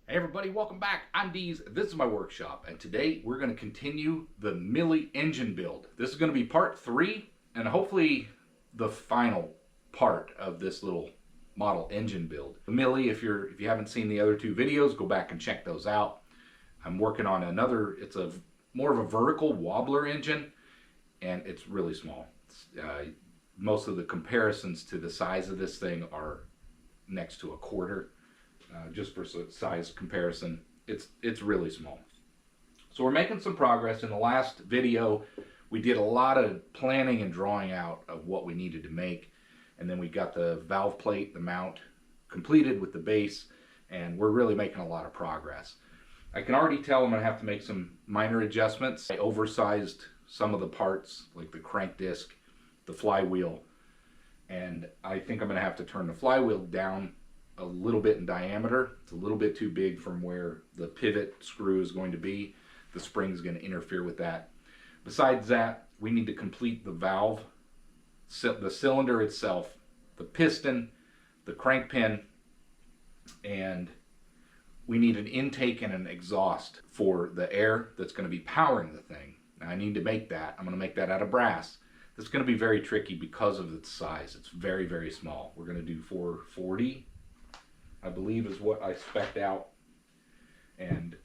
Hey everybody, welcome back. I'm Deez. This is my workshop, and today we're going to continue the Millie engine build. This is going to be part 3, and hopefully the final part of this little model engine build. The Millie, if you haven't seen the other 2 videos, go back and check those out. I'm working on another. It's a more of a vertical wobbler engine, and it's really small. Most of the comparisons to the size of this thing are next to a quarter. Just for size comparison, it's really small. So we're making some progress. In the last video, we did a lot of planning and drawing out of what we needed to make, and then we got the valve plate, the mount, completed with the base, and we're really making a lot of progress. I can already tell I'm going to have to make some minor adjustments. I oversized some of the parts, like the crank disc, the flywheel, and I think I'm going to have to turn the flywheel down a little bit in diameter. It's a little bit too big from where the pivot screw is going to be. The spring is going to interfere with that. Besides that, we need to complete the valve, the cylinder itself, the piston, the crank pin, and we need an intake and an exhaust for the air that's going to be powering the thing. Now I need to make that. I'm going to make that out of brass. This is going to be very tricky because of its size. It's very, very small. We're going to do 440. I believe is what I spec'd out, and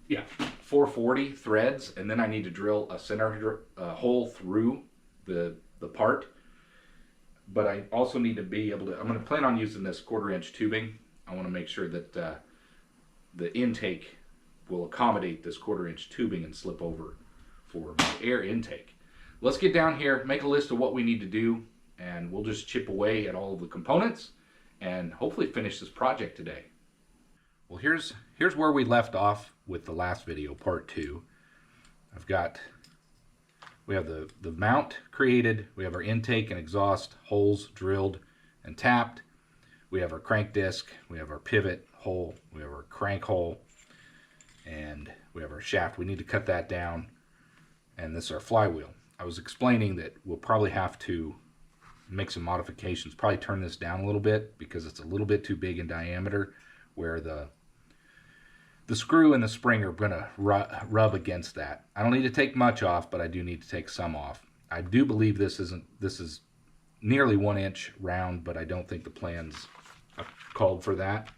yeah, 440 threads, and then I need to drill a center hole through the part. But I also need to be able to, I'm going to plan on using this 1/4-inch tubing. I want to make sure that the intake will accommodate this 1/4-inch tubing and slip over for my air intake. Let's get down here, make a list of what we need to do, and we'll just chip away at all of the components and hopefully finish this project today. Well, here's where we left off with the last video, part 2. We have the mount created, we have our intake and exhaust holes drilled and tapped, we have our crank disc, we have our pivot hole, we have our crank hole, and we have our shaft. We need to cut that down, and this is our flywheel. I was explaining that we'll probably have to make some modifications, probably turn this down a little bit because it's a little bit too big in diameter, where the screw and the spring are going to rub against that. I don't need to take much off, but I do need to take some off. I do believe this is nearly 1 inch round, but I don't think the plans called for that.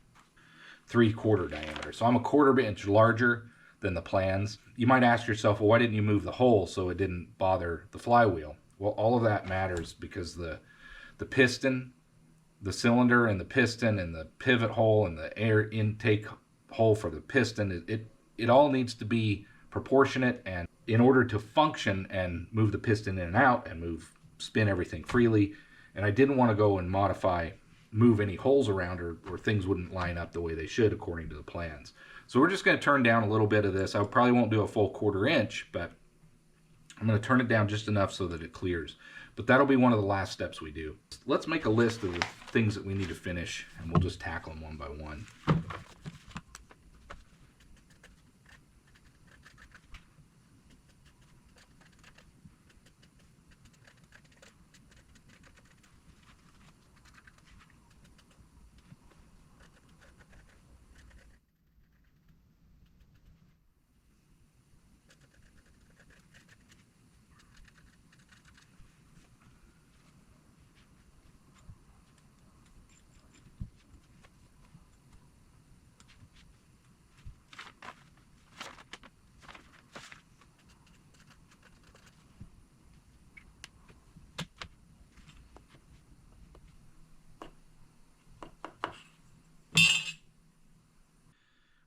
3/4 diameter. So I'm a 1/4 inch larger than the plans. You might ask yourself, well, why didn't you move the hole so it didn't bother the flywheel? Well, all of that matters because the piston, the cylinder and the piston and the pivot hole and the air intake hole for the piston, it all needs to be proportionate, and in order to function and move the piston in and out and spin everything freely. And I didn't want to go and move any holes around, or things wouldn't line up the way they should according to the plans. So we're just going to turn down a little bit of this. I probably won't do a full 1/4 inch, but I'm going to turn it down just enough so that it clears. But that'll be one of the last steps we do. Let's make a list of the things that we need to finish, and we'll just tackle them one by one.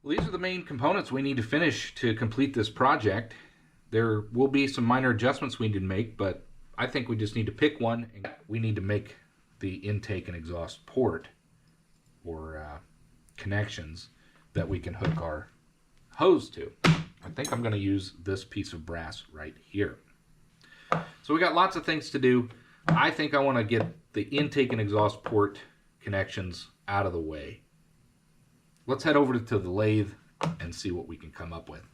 Well, these are the main components we need to finish to complete this project. There will be some minor adjustments we need to make, but I think we just need to pick one. And we need to make the intake and exhaust port, or connections that we can hook our hose to. I think I'm going to use this piece of brass right here. So we got lots of things to do. I think I want to get the intake and exhaust port connections out of the way. Let's head over to the lathe and see what we can come up with.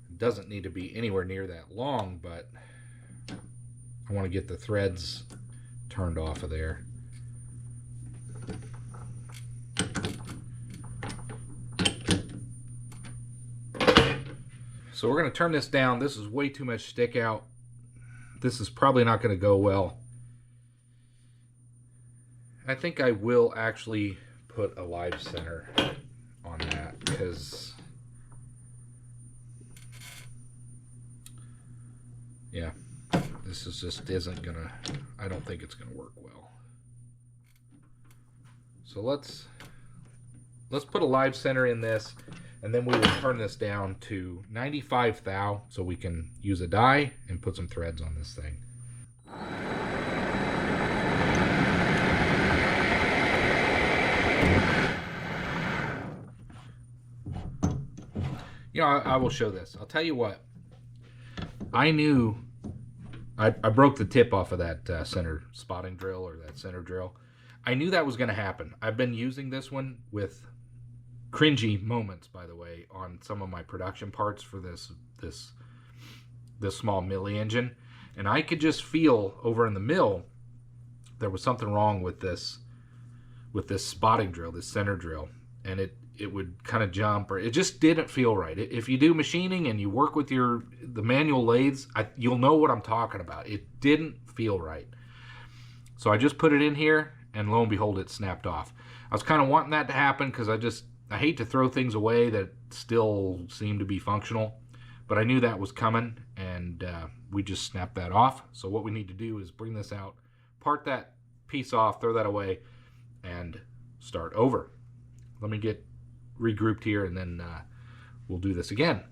It doesn't need to be anywhere near that long, but I want to get the threads turned off of there. So we're going to turn this down. This is way too much stick out. This is probably not going to go well. I think I will actually put a live center on that because, yeah, this is just isn't going to, I don't think it's going to work well. So let's put a live center in this, and then we will turn this down to 95 thou so we can use a die and put some threads on this thing. You know, I will show this. I'll tell you what. I knew I broke the tip off of that center spotting drill or that center drill. I knew that was going to happen. I've been using this one with cringy moments, by the way, on some of my production parts for this small milli engine, and I could just feel over in the mill there was something wrong with this spotting drill, this center drill, and it would kind of jump, or it just didn't feel right. If you do machining and you work with the manual lathes, you'll know what I'm talking about. It didn't feel right. So I just put it in here, and lo and behold, it snapped off. I was kind of wanting that to happen because I hate to throw things away that still seem to be functional, but I knew that was coming, and we just snapped that off. So what we need to do is bring this out, part that piece off, throw that away, and start over. Let me get regrouped here, and then we'll do this again.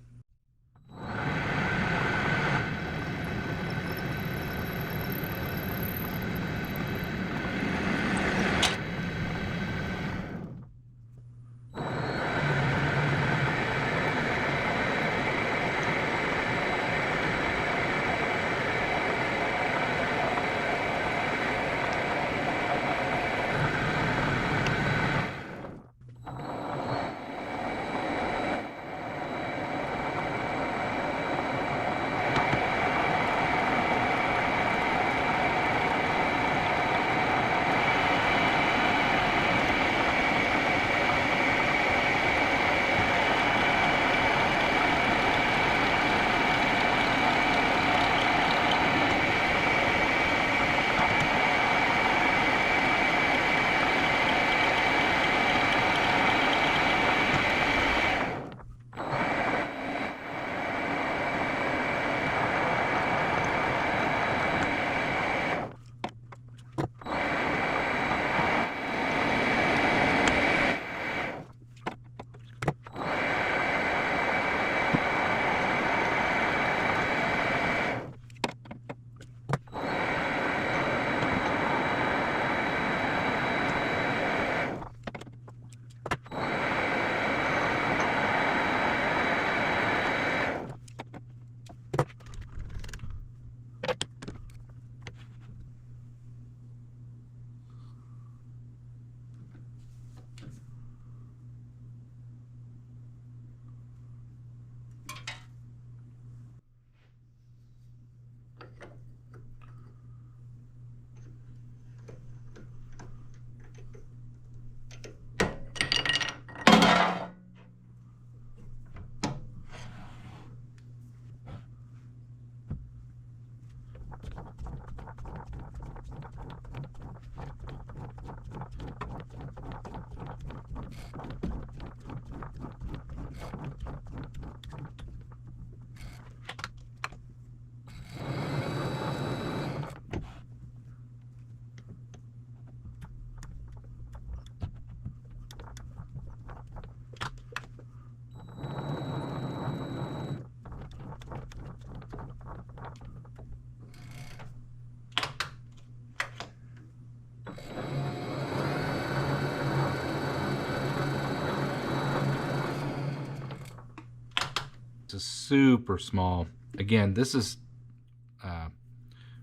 It's super small. Again, this is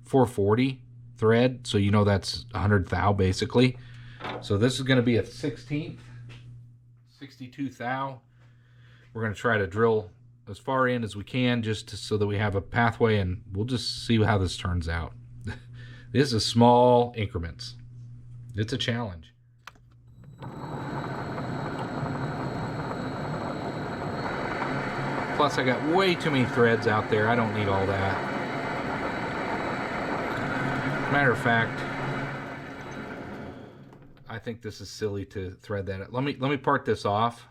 440 thread, so you know that's 100 thou basically. So this is going to be a 16th, 62 thou. We're going to try to drill as far in as we can just so that we have a pathway, and we'll just see how this turns out. This is small increments. It's a challenge. Plus, I got way too many threads out there. I don't need all that. Matter of fact, I think this is silly to thread that. Let me part this off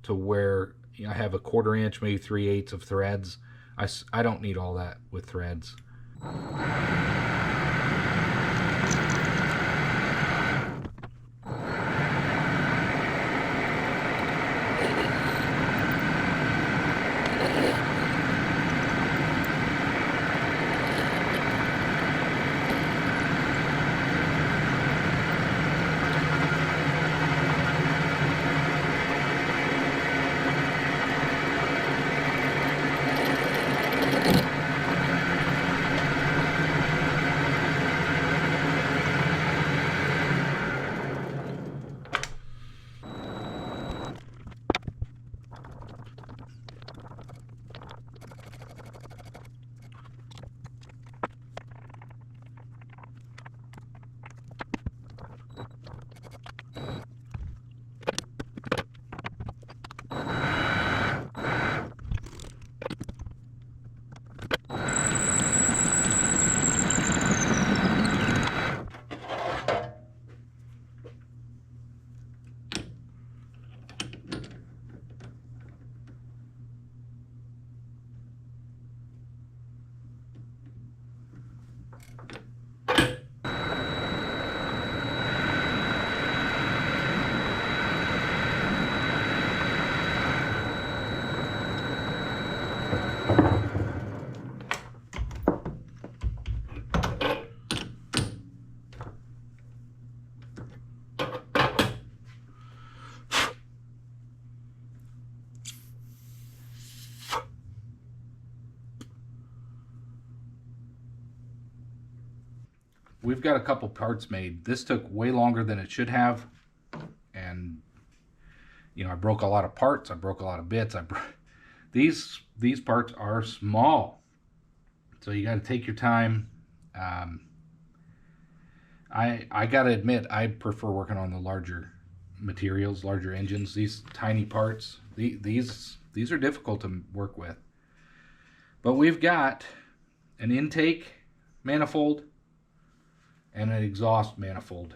to where, you know, I have a 1/4 inch, maybe 3/8 of threads. I don't need all that with threads. We've got a couple parts made. This took way longer than it should have, and you know, I broke a lot of parts. I broke a lot of bits. These parts are small, so you got to take your time. I gotta admit, I prefer working on the larger materials, larger engines. These tiny parts, these are difficult to work with. But we've got an intake manifold and an exhaust manifold.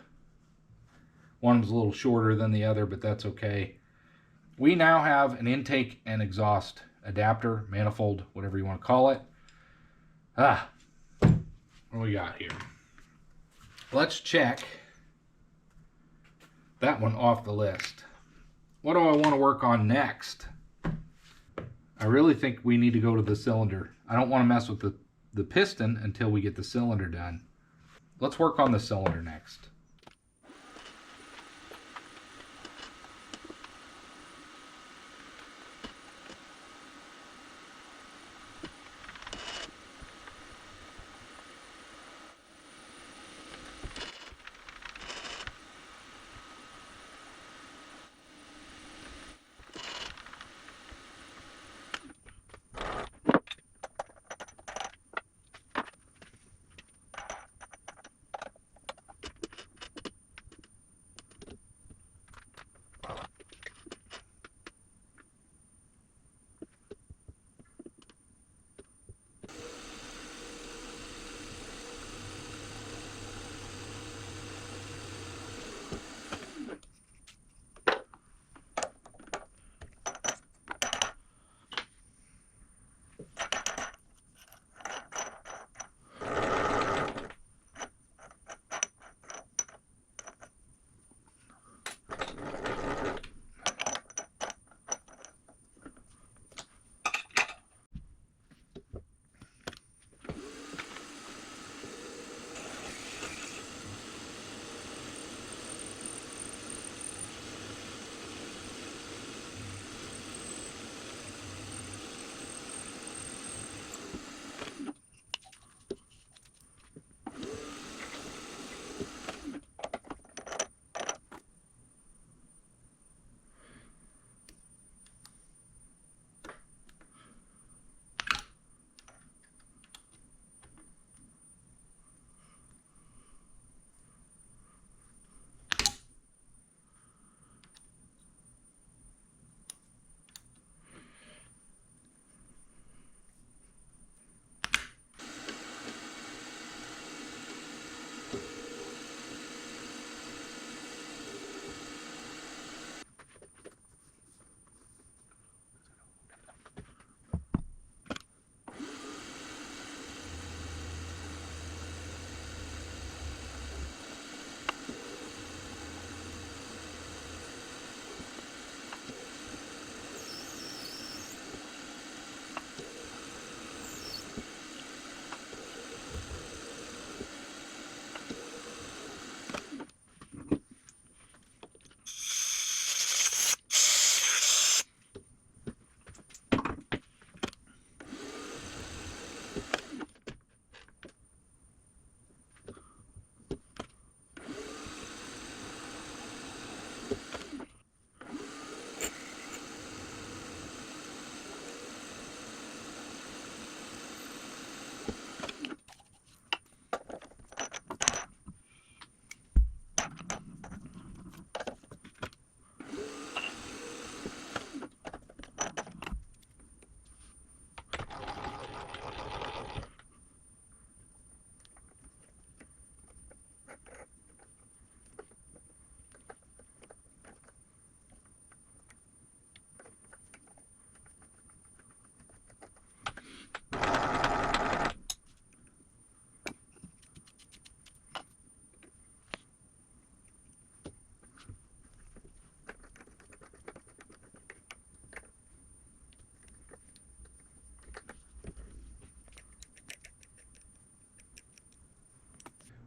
One's a little shorter than the other, but that's okay. We now have an intake and exhaust adapter, manifold, whatever you want to call it. What do we got here? Let's check that one off the list. What do I want to work on next? I really think we need to go to the cylinder. I don't want to mess with the piston until we get the cylinder done. Let's work on the cylinder next.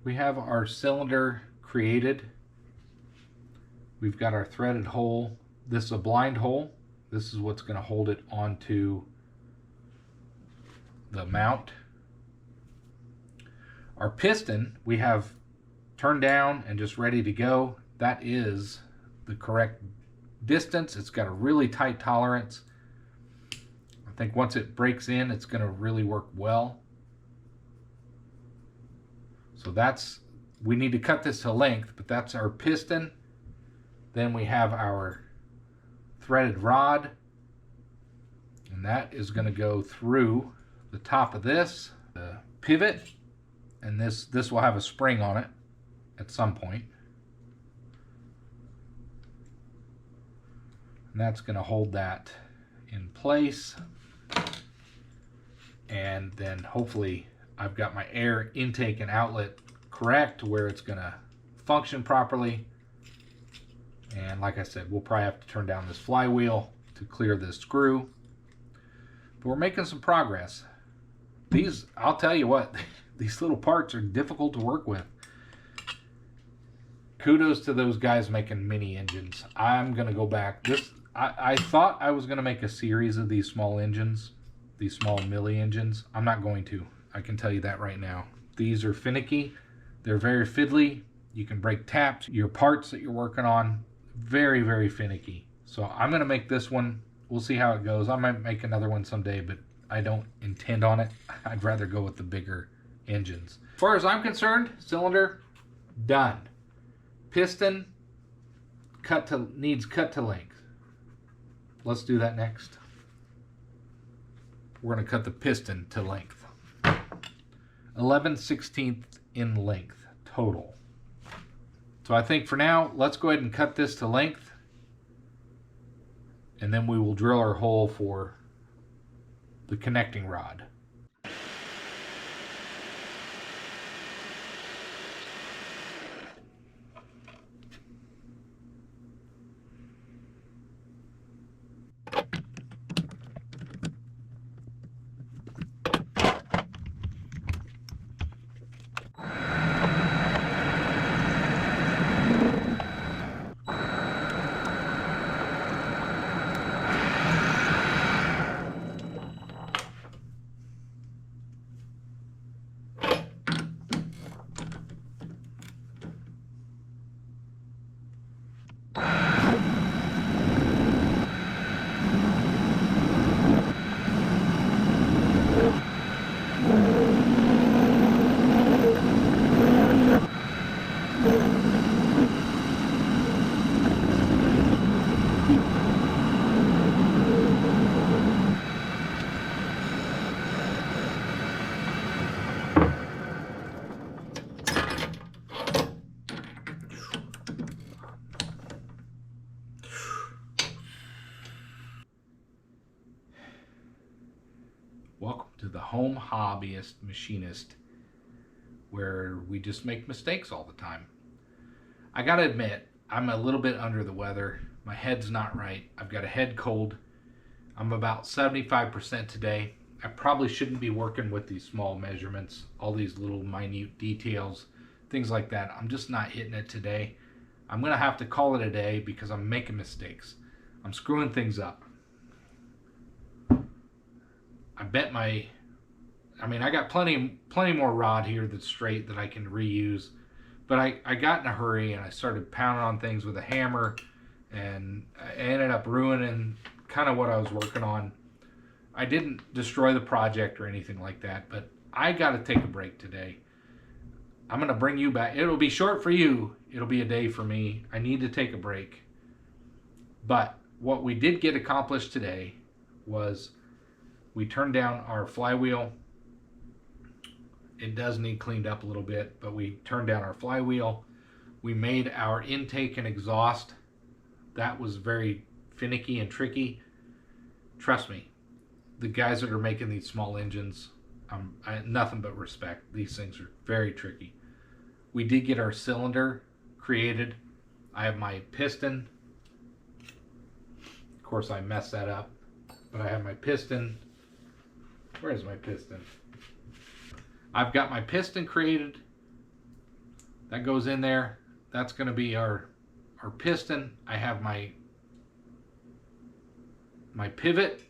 We have our cylinder created. We've got our threaded hole. This is a blind hole. This is what's going to hold it onto the mount. Our piston we have turned down and just ready to go. That is the correct distance. It's got a really tight tolerance. I think once it breaks in, it's going to really work well. So we need to cut this to length, but that's our piston. Then we have our threaded rod, and that is going to go through the top of this, the pivot, and this will have a spring on it at some point. And that's going to hold that in place. And then hopefully I've got my air intake and outlet correct where it's going to function properly. And like I said, we'll probably have to turn down this flywheel to clear this screw. But we're making some progress. These, I'll tell you what, these little parts are difficult to work with. Kudos to those guys making mini engines. I'm going to go back. I thought I was going to make a series of these small engines, these small milli engines. I'm not going to. I can tell you that right now. These are finicky. They're very fiddly. You can break taps. Your parts that you're working on, very, very finicky. So I'm going to make this one. We'll see how it goes. I might make another one someday, but I don't intend on it. I'd rather go with the bigger engines. As far as I'm concerned, cylinder, done. Piston, needs cut to length. Let's do that next. We're going to cut the piston to length. 11/16 in length total. So I think for now, let's go ahead and cut this to length. And then we will drill our hole for the connecting rod. Welcome to the home hobbyist machinist, where we just make mistakes all the time. I gotta admit, I'm a little bit under the weather. My head's not right. I've got a head cold. I'm about 75% today. I probably shouldn't be working with these small measurements, all these little minute details, things like that. I'm just not hitting it today. I'm gonna have to call it a day because I'm making mistakes. I'm screwing things up. I got plenty more rod here that's straight that I can reuse, but I got in a hurry and I started pounding on things with a hammer, and I ended up ruining kind of what I was working on. I didn't destroy the project or anything like that, but I got to take a break today. I'm going to bring you back. It'll be short for you. It'll be a day for me. I need to take a break. But what we did get accomplished today was we turned down our flywheel. It does need cleaned up a little bit, but we turned down our flywheel. We made our intake and exhaust. That was very finicky and tricky. Trust me, the guys that are making these small engines, I nothing but respect. These things are very tricky. We did get our cylinder created. I have my piston. Of course, I messed that up, but I have my piston. Where is my piston? I've got my piston created. That goes in there. That's going to be our piston. I have my pivot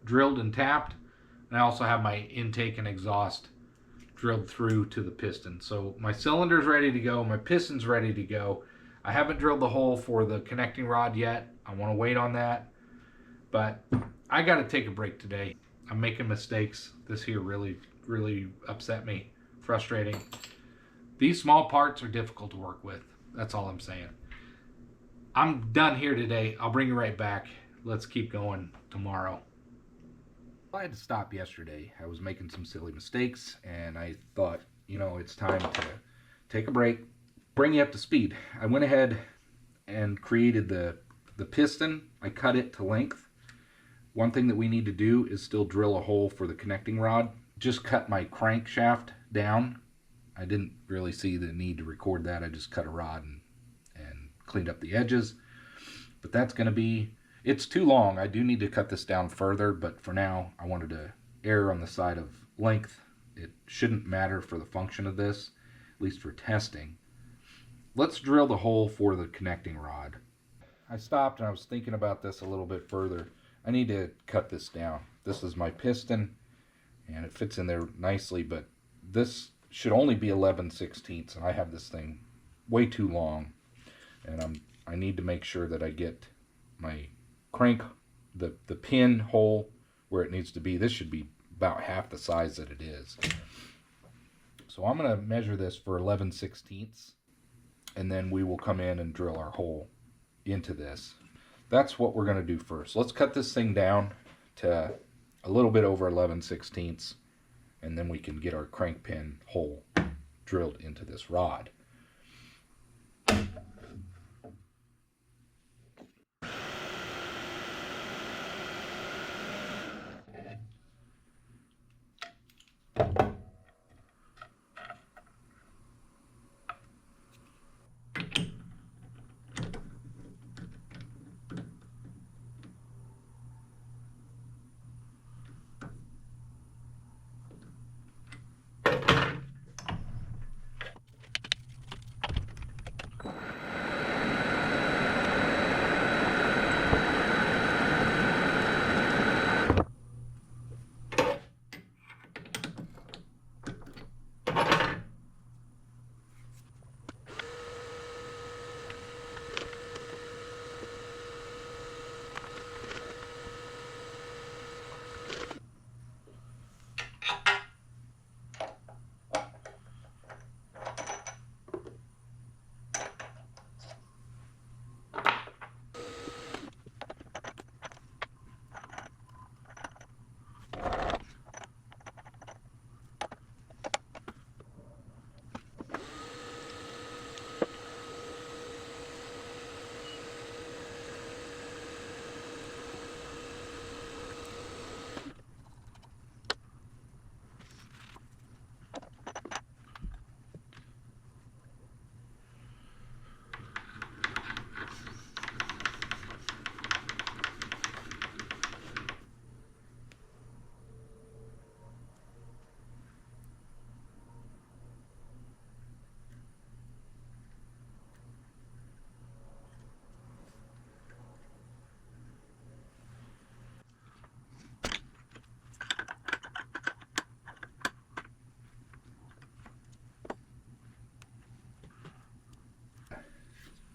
drilled and tapped, and I also have my intake and exhaust drilled through to the piston. So my cylinder's ready to go, my piston's ready to go. I haven't drilled the hole for the connecting rod yet. I want to wait on that, but I got to take a break today. I'm making mistakes. This here really upset me. Frustrating. These small parts are difficult to work with. That's all I'm saying. I'm done here today. I'll bring you right back. Let's keep going tomorrow. I had to stop yesterday. I was making some silly mistakes, and I thought, you know, it's time to take a break, bring you up to speed. I went ahead and created the piston. I cut it to length. One thing that we need to do is still drill a hole for the connecting rod. Just cut my crankshaft down. I didn't really see the need to record that. I just cut a rod and cleaned up the edges. But that's going to be, it's too long. I do need to cut this down further, but for now I wanted to err on the side of length. It shouldn't matter for the function of this, at least for testing. Let's drill the hole for the connecting rod. I stopped and I was thinking about this a little bit further. I need to cut this down. This is my piston and it fits in there nicely, but this should only be 11/16, and I have this thing way too long, and I need to make sure that I get my crank, the pin hole where it needs to be. This should be about half the size that it is. So I'm going to measure this for 11/16, and then we will come in and drill our hole into this. That's what we're going to do first. Let's cut this thing down to a little bit over 11/16, and then we can get our crank pin hole drilled into this rod.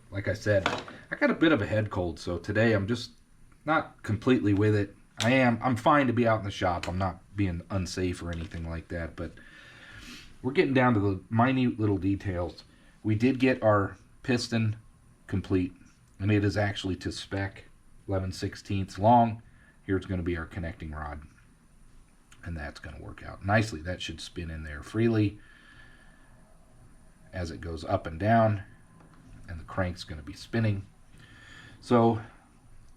Like I said, I got a bit of a head cold, so today I'm just not completely with it. I'm fine to be out in the shop. I'm not being unsafe or anything like that, but we're getting down to the minute little details. We did get our piston complete, and it is actually to spec, 11/16 long. Here's going to be our connecting rod, and that's going to work out nicely. That should spin in there freely as it goes up and down, and the crank's going to be spinning. So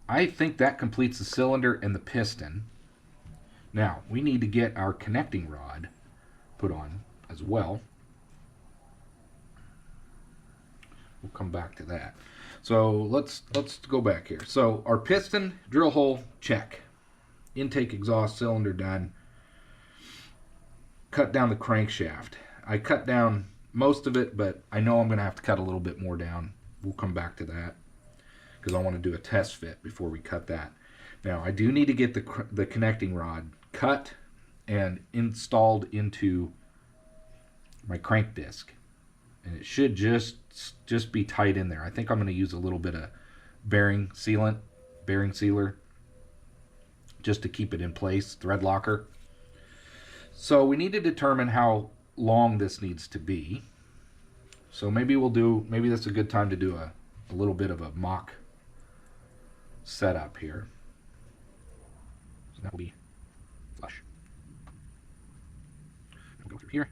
I think that completes the cylinder and the piston. Now we need to get our connecting rod put on as well. We'll come back to that. So let's go back here. So our piston, drill hole, check. Intake, exhaust, cylinder done. Cut down the crankshaft. I cut down most of it, but I know I'm going to have to cut a little bit more down. We'll come back to that because I want to do a test fit before we cut that. Now, I do need to get the connecting rod cut and installed into my crank disc. And it should just be tight in there. I think I'm going to use a little bit of bearing sealer, just to keep it in place, thread locker. So we need to determine how long this needs to be. So maybe that's a good time to do a little bit of a mock setup here. So that will be flush. We'll go through here.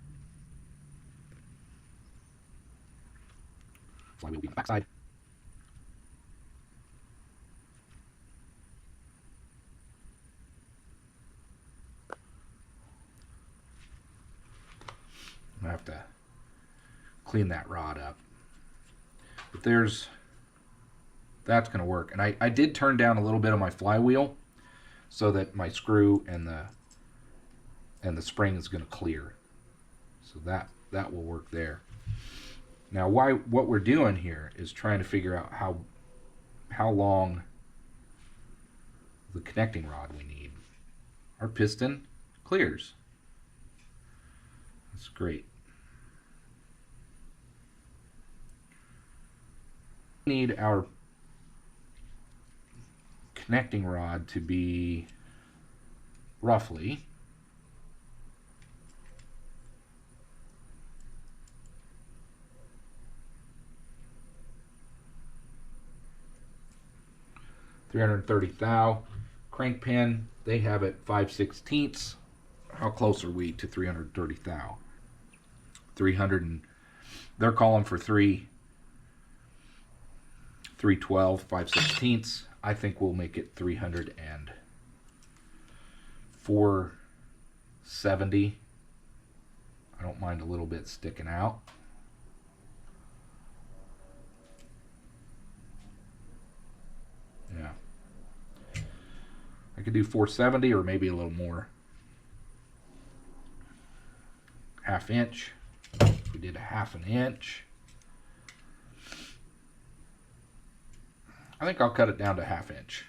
Flywheel will be on the back side. I have to clean that rod up, but that's going to work. And I did turn down a little bit of my flywheel so that my screw and the spring is going to clear, so that will work there. Now, what we're doing here is trying to figure out how long the connecting rod we need. Our piston clears. That's great. We need our connecting rod to be roughly .330 thou. Crank pin, they have it 5/16. How close are we to 330 thou? 300 and they're calling for 312 5/16. I think we'll make it 300 and 470. I don't mind a little bit sticking out. Yeah, I could do 470 or maybe a little more. Half inch. We did a half an inch. I think I'll cut it down to half inch.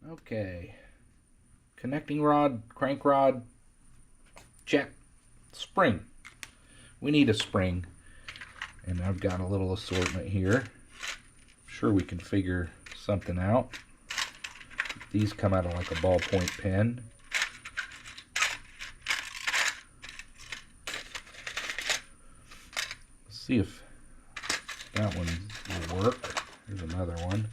Okay. Connecting rod, crank rod, check. Spring. We need a spring. And I've got a little assortment here. sure we can figure something out. These come out of like a ballpoint pen. Let's see if that one will work. Here's another one.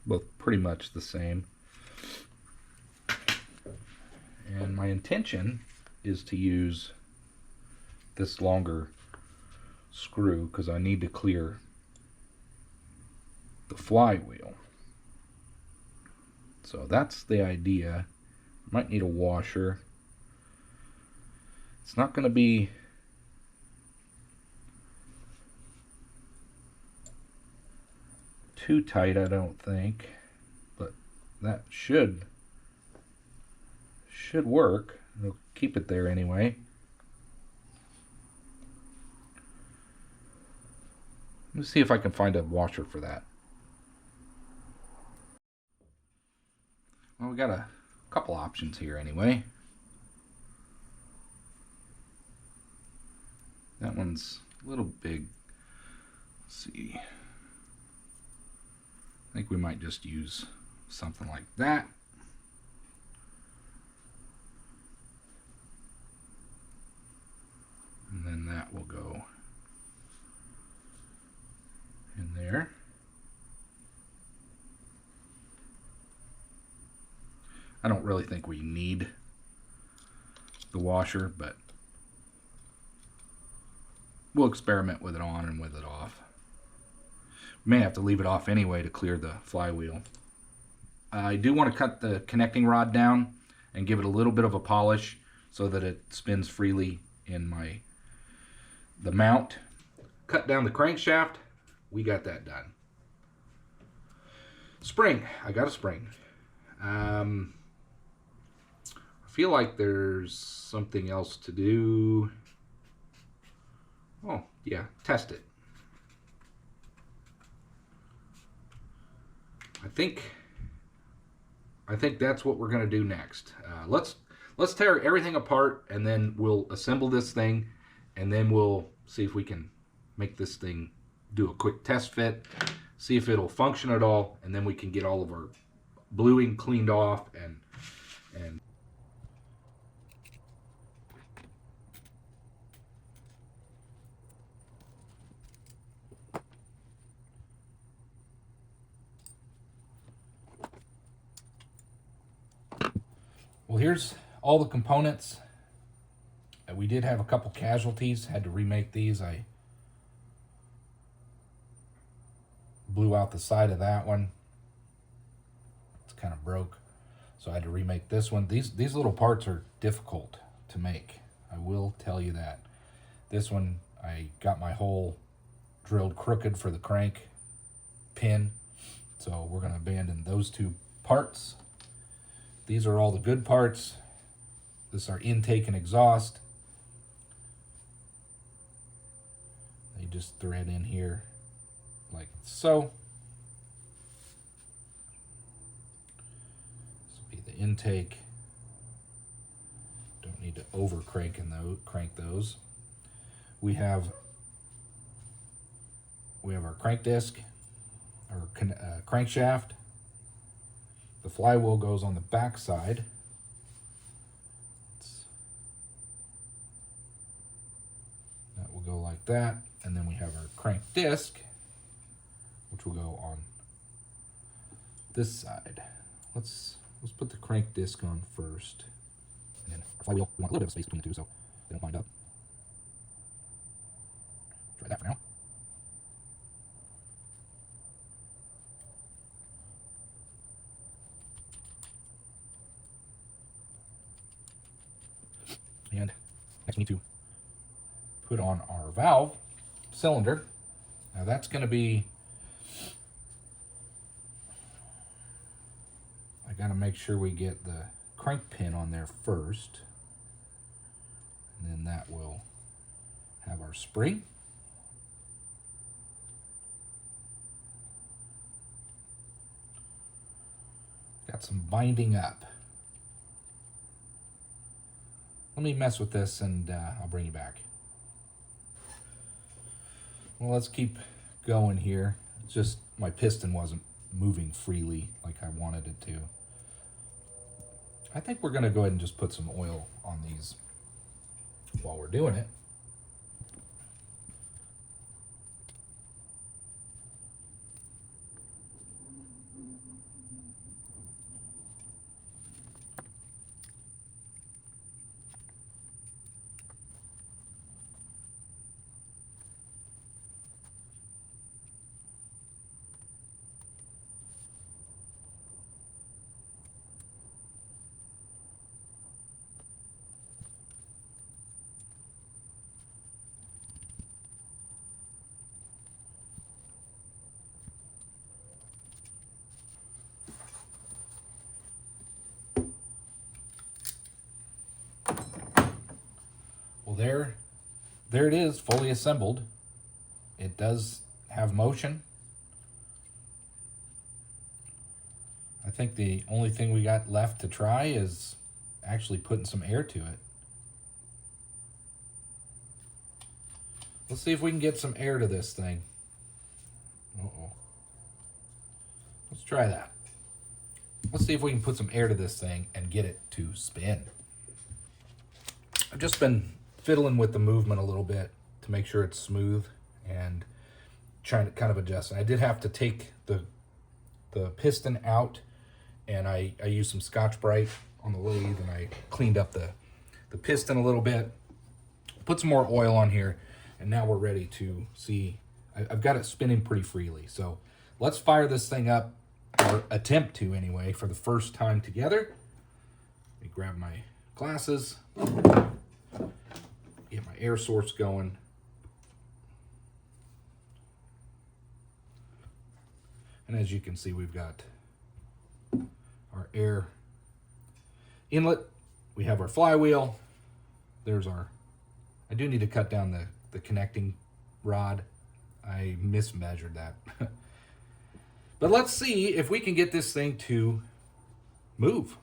Both pretty much the same. And my intention is to use this longer screw because I need to clear the flywheel. So that's the idea. Might need a washer. It's not going to be too tight, I don't think, but that should work. It'll keep it there anyway. Let's see if I can find a washer for that. Well, we got a couple options here anyway. That one's a little big. Let's see. I think we might just use something like that. And then that will go in there. I don't really think we need the washer, but we'll experiment with it on and with it off. May have to leave it off anyway to clear the flywheel. I do want to cut the connecting rod down and give it a little bit of a polish so that it spins freely in the mount. Cut down the crankshaft. We got that done. Spring. I got a spring. I feel like there's something else to do. Oh, yeah, test it. I think that's what we're going to do next. Let's tear everything apart, and then we'll assemble this thing, and then we'll see if we can make this thing do a quick test fit, see if it'll function at all, and then we can get all of our bluing cleaned off and well, here's all the components. We did have a couple casualties, had to remake these. I blew out the side of that one. It's kind of broke, so I had to remake this one. These little parts are difficult to make, I will tell you that. This one, I got my hole drilled crooked for the crank pin, so we're going to abandon those two parts. These are all the good parts. This is our intake and exhaust. They just thread in here like so. This will be the intake. Don't need to over crank those. We have our crank disc, our crankshaft. The flywheel goes on the back side. That will go like that. And then we have our crank disc, which will go on this side. Let's put the crank disc on first. And then our flywheel, we want a little bit of space between the two so they don't wind up. Try that for now. And next we need to put on our valve cylinder. Now that's going to be, I got to make sure we get the crank pin on there first. And then that will have our spring. Got some binding up. Let me mess with this and I'll bring you back. Well, let's keep going here. It's just my piston wasn't moving freely like I wanted it to. I think we're going to go ahead and just put some oil on these while we're doing it. Well, there it is, fully assembled. It does have motion. I think the only thing we got left to try is actually putting some air to it. Let's see if we can get some air to this thing. Uh-oh. Let's try that. Let's see if we can put some air to this thing and get it to spin. I've just been fiddling with the movement a little bit to make sure it's smooth and trying to kind of adjust. I did have to take the piston out, and I used some Scotch-Brite on the lathe, and I cleaned up the piston a little bit, put some more oil on here, and now we're ready to see. I've got it spinning pretty freely. So let's fire this thing up, or attempt to anyway, for the first time together. Let me grab my glasses, get my air source going. And as you can see, we've got our air inlet. We have our flywheel. There's our, I do need to cut down the connecting rod. I mismeasured that. But let's see if we can get this thing to move.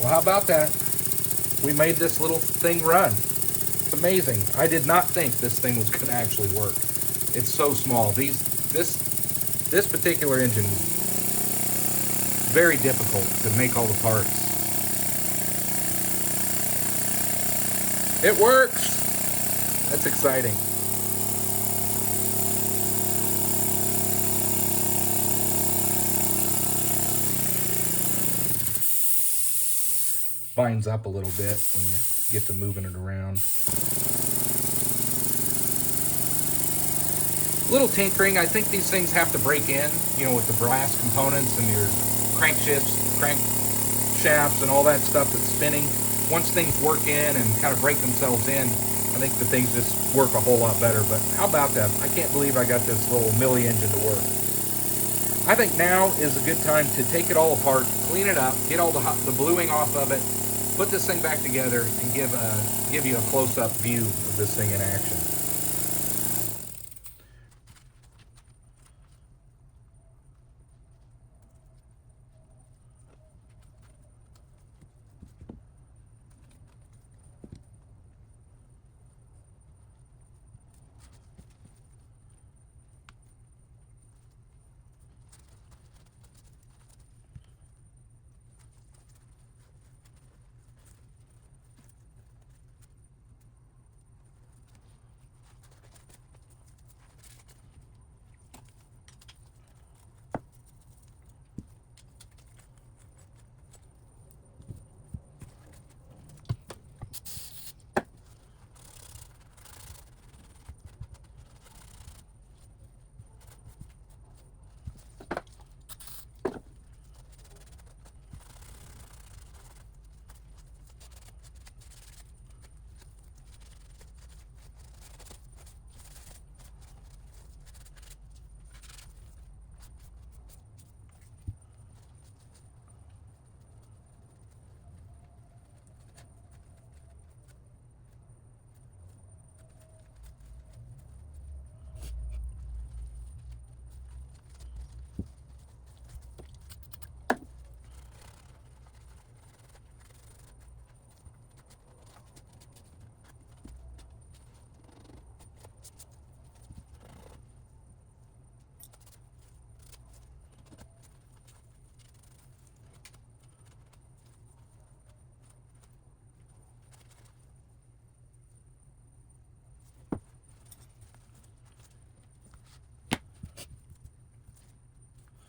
Well, how about that? We made this little thing run. It's amazing. I did not think this thing was going to actually work. It's so small. This particular engine was very difficult to make all the parts. It works. That's exciting. Binds up a little bit when you get to moving it around. Little tinkering. I think these things have to break in, you know, with the brass components and your crankshafts and all that stuff that's spinning. Once things work in and kind of break themselves in, I think the things just work a whole lot better. But how about that? I can't believe I got this little milli engine to work. I think now is a good time to take it all apart, clean it up, get all the bluing off of it, put this thing back together, and give you a close-up view of this thing in action.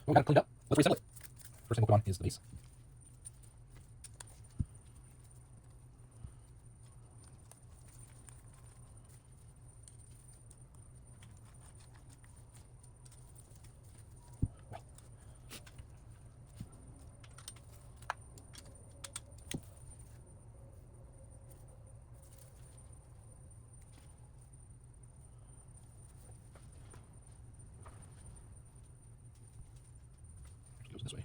we got it cleaned up. Let's reassemble it. First thing we'll put on is the base. Goes this way.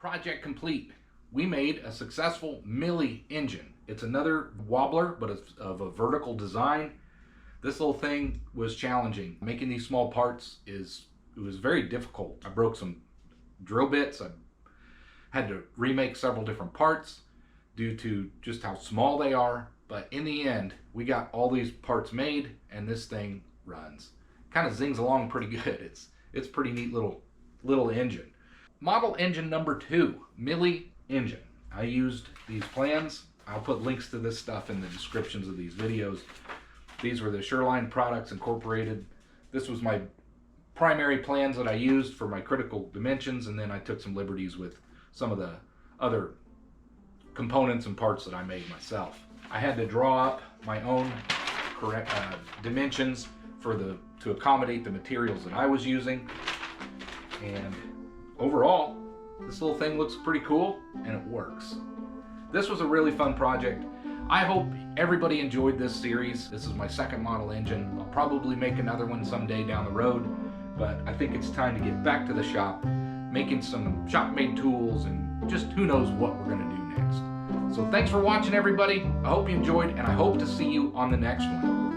project complete. We made a successful Millie engine. It's another wobbler, but it's of a vertical design. This little thing was challenging. Making these small parts it was very difficult. I broke some drill bits. I had to remake several different parts due to just how small they are. But in the end, we got all these parts made, and this thing runs. Kind of zings along pretty good. It's pretty neat little engine. Model engine number 2, Millie engine. I used these plans. I'll put links to this stuff in the descriptions of these videos. These were the Sherline products incorporated. This was my primary plans that I used for my critical dimensions, and then I took some liberties with some of the other components and parts that I made myself. I had to draw up my own correct dimensions to accommodate the materials that I was using. And overall, this little thing looks pretty cool, and it works. This was a really fun project. I hope everybody enjoyed this series. This is my second model engine. I'll probably make another one someday down the road, but I think it's time to get back to the shop, making some shop-made tools, and just who knows what we're gonna do next. So thanks for watching, everybody. I hope you enjoyed, and I hope to see you on the next one.